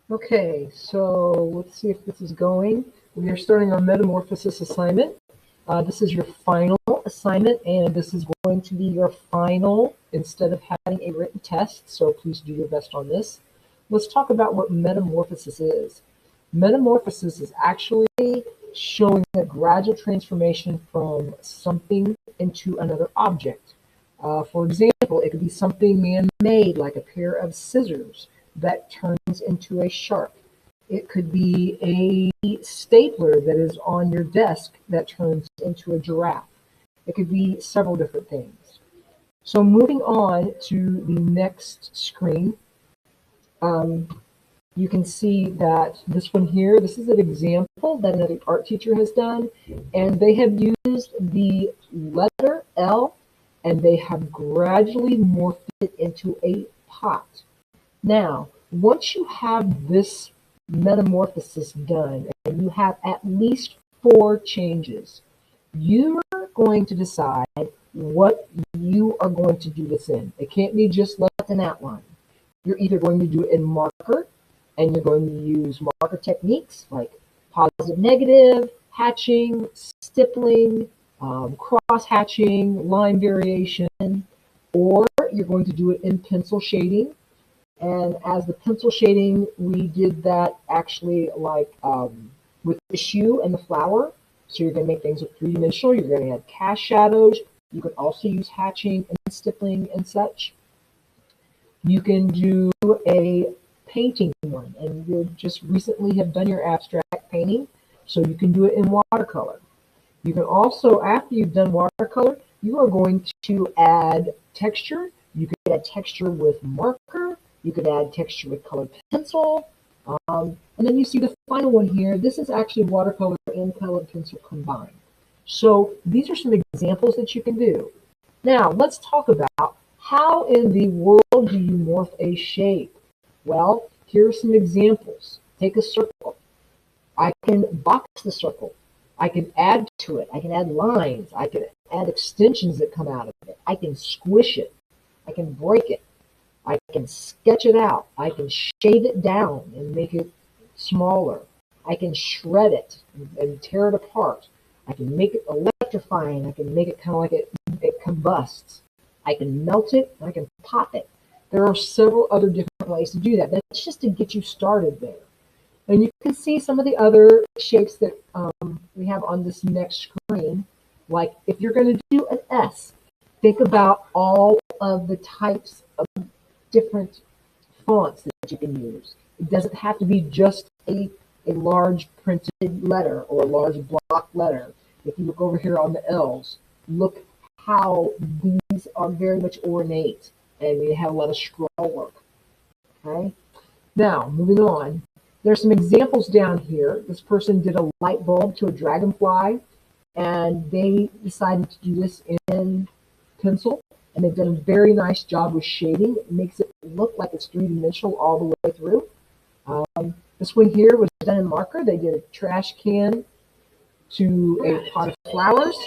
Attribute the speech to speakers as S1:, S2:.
S1: Okay, so let's see if this is going. We are starting our Metamorphosis assignment. This is your final assignment, and this is going to be your final instead of having a written test, so please do your best on this. Let's talk about what metamorphosis is. Metamorphosis is actually showing a gradual transformation from something into another object. For example, it could be something man-made, like a pair of scissors that turns into a shark. It could be a stapler that is on your desk that turns into a giraffe. It could be several different things. So moving on to the next screen, you can see that this one here, this is an example that another art teacher has done, and they have used the letter L and they have gradually morphed it into a pot. Now, once you have this metamorphosis done and you have at least 4 changes, you are going to decide what you are going to do this in. It can't be just left an outline. You're either going to do it in marker, and you're going to use marker techniques like positive, negative, hatching, stippling, cross hatching, line variation, or you're going to do it in pencil shading. And as the pencil shading, we did that actually like with the shoe and the flower. So you're going to make things look three-dimensional. You're going to add cast shadows. You can also use hatching and stippling and such. You can do a painting one, and you just recently have done your abstract painting, so you can do it in watercolor. You can also, after you've done watercolor, you are going to add texture. You could add texture with marker. You could add texture with colored pencil. And then you see the final one here. This is actually watercolor and colored pencil combined. So these are some examples that you can do. Now, let's talk about how in the world do you morph a shape? Well, here are some examples. Take a circle. I can box the circle. I can add to it. I can add lines. I can add extensions that come out of it. I can squish it. I can break it. I can sketch it out. I can shade it down and make it smaller. I can shred it and tear it apart. I can make it electrifying. I can make it kind of like it combusts. I can melt it, and I can pop it. There are several other different ways to do that. That's just to get you started there. And you can see some of the other shapes that we have on this next screen. Like if you're going to do an S, think about all of the types of different fonts that you can use. It doesn't have to be just a large printed letter or a large block letter. If you look over here on the L's, look how these are very much ornate and they have a lot of scroll work. Okay. Now, moving on. There's some examples down here. This person did a light bulb to a dragonfly, and they decided to do this in pencil, and they've done a very nice job with shading. It makes it look like it's three-dimensional all the way through. This one here was done in marker. They did a trash can to a pot of flowers.